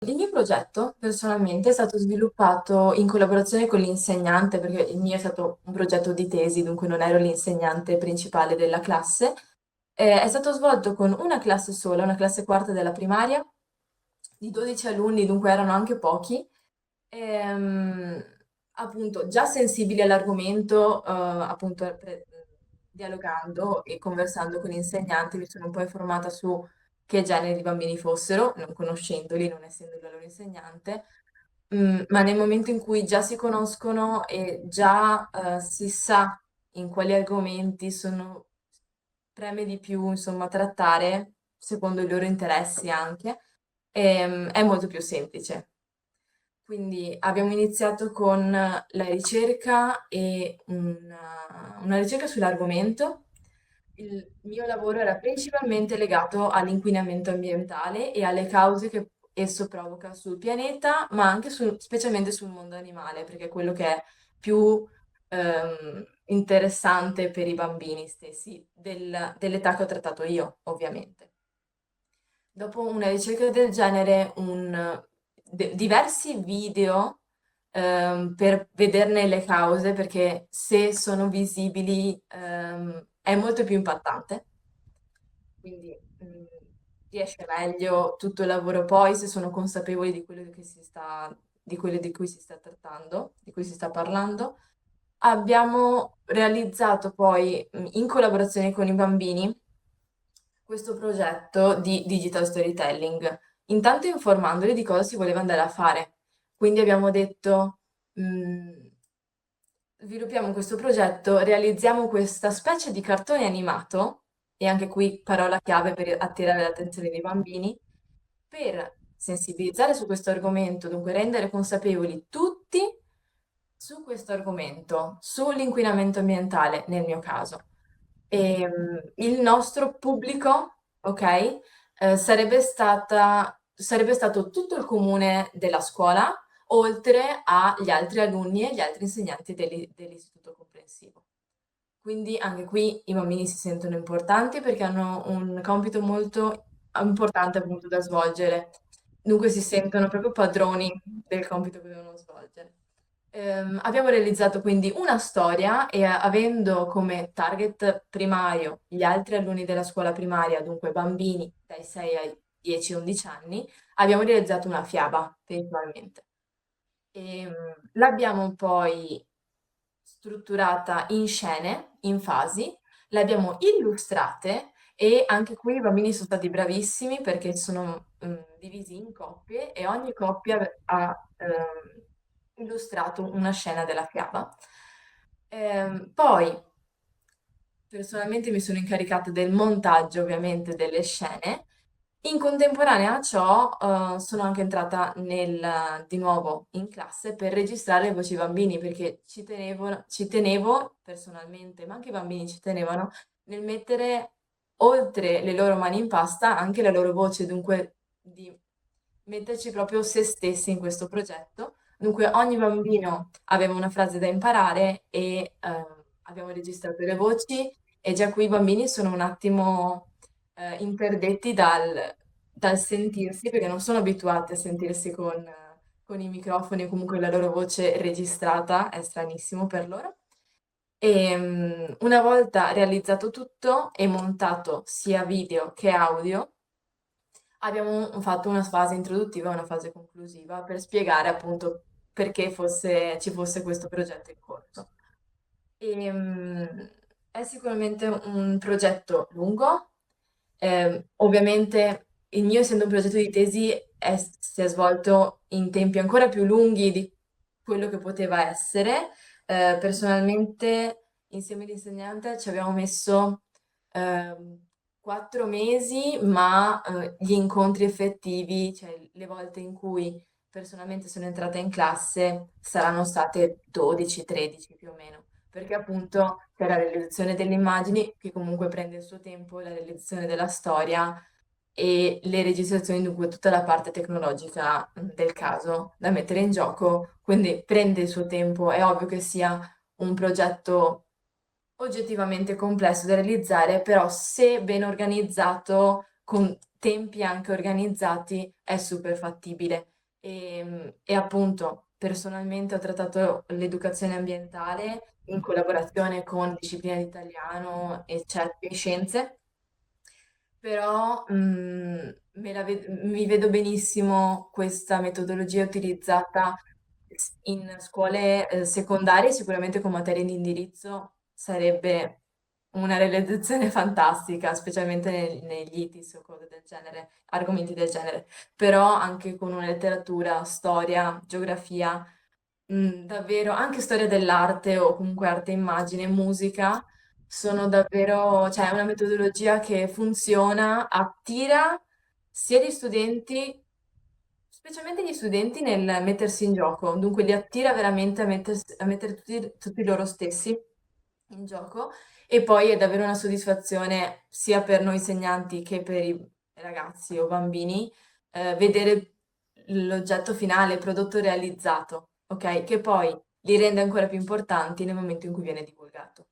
Il mio progetto personalmente è stato sviluppato in collaborazione con l'insegnante, perché il mio è stato un progetto di tesi, dunque non ero l'insegnante principale della classe. È stato svolto con una classe sola, una classe quarta della primaria, di 12 alunni, dunque erano anche pochi. Ehm, appunto, già sensibili all'argomento, appunto, dialogando e conversando con l'insegnante, mi sono un po' informata su che genere di bambini fossero, non conoscendoli, non essendo la loro insegnante. Ma nel momento in cui già si conoscono e già si sa in quali argomenti sono preme di più, insomma, trattare, secondo i loro interessi anche, è molto più semplice. Quindi abbiamo iniziato con la ricerca e una ricerca sull'argomento. Il mio lavoro era principalmente legato all'inquinamento ambientale e alle cause che esso provoca sul pianeta, ma anche specialmente sul mondo animale, perché è quello che è più interessante per i bambini stessi, dell'età che ho trattato io, ovviamente. Dopo una ricerca del genere, diversi video per vederne le cause, perché se sono visibili è molto più impattante, quindi riesce meglio tutto il lavoro poi se sono consapevoli di quello che di quello di cui si sta trattando, di cui si sta parlando. Abbiamo realizzato poi, in collaborazione con i bambini, questo progetto di digital storytelling, intanto informandoli di cosa si voleva andare a fare. Quindi abbiamo detto, mh, sviluppiamo questo progetto, realizziamo questa specie di cartone animato, e anche qui parola chiave per attirare l'attenzione dei bambini, per sensibilizzare su questo argomento, dunque rendere consapevoli tutti su questo argomento, sull'inquinamento ambientale nel mio caso. Il nostro pubblico, ok, sarebbe stato tutto il comune della scuola, oltre agli altri alunni e gli altri insegnanti dell'istituto comprensivo. Quindi anche qui i bambini si sentono importanti perché hanno un compito molto importante appunto da svolgere. Dunque si sentono proprio padroni del compito che devono svolgere. Abbiamo realizzato quindi una storia e avendo come target primario gli altri alunni della scuola primaria, dunque bambini dai 6 ai 10-11 anni, abbiamo realizzato una fiaba principalmente. L'abbiamo poi strutturata in scene, in fasi, le abbiamo illustrate e anche qui i bambini sono stati bravissimi perché sono divisi in coppie e ogni coppia ha illustrato una scena della fiaba. Poi personalmente mi sono incaricata del montaggio, ovviamente, delle scene. In contemporanea a ciò, sono anche entrata di nuovo in classe per registrare le voci dei bambini, perché ci tenevo personalmente, ma anche i bambini ci tenevano, nel mettere oltre le loro mani in pasta anche la loro voce, dunque di metterci proprio se stessi in questo progetto. Dunque ogni bambino aveva una frase da imparare e abbiamo registrato le voci e già qui i bambini sono un attimo interdetti dal sentirsi, perché non sono abituati a sentirsi con i microfoni o comunque la loro voce registrata, è stranissimo per loro. Una volta realizzato tutto e montato sia video che audio, abbiamo fatto una fase introduttiva e una fase conclusiva per spiegare appunto perché ci fosse questo progetto in corso. È sicuramente un progetto lungo. Ovviamente il mio, essendo un progetto di tesi, si è svolto in tempi ancora più lunghi di quello che poteva essere. Personalmente, insieme all'insegnante, ci abbiamo messo 4 mesi, ma gli incontri effettivi, cioè le volte in cui personalmente sono entrata in classe, saranno state 12-13 più o meno, perché appunto c'è la realizzazione delle immagini, che comunque prende il suo tempo, la realizzazione della storia e le registrazioni, dunque tutta la parte tecnologica del caso da mettere in gioco, quindi prende il suo tempo. È ovvio che sia un progetto oggettivamente complesso da realizzare, però se ben organizzato, con tempi anche organizzati, è super fattibile. E appunto, personalmente ho trattato l'educazione ambientale in collaborazione con discipline di italiano e scienze, però mi vedo benissimo questa metodologia utilizzata in scuole secondarie, sicuramente con materie di indirizzo sarebbe una realizzazione fantastica, specialmente negli ITIS o cose del genere, argomenti del genere, però anche con una letteratura, storia, geografia, davvero, anche storia dell'arte o comunque arte e immagine, musica, sono davvero, cioè è una metodologia che funziona, attira sia gli studenti, specialmente gli studenti nel mettersi in gioco, dunque li attira veramente a mettere tutti loro stessi in gioco e poi è davvero una soddisfazione sia per noi insegnanti che per i ragazzi o bambini vedere l'oggetto finale, il prodotto realizzato, ok? Che poi li rende ancora più importanti nel momento in cui viene divulgato.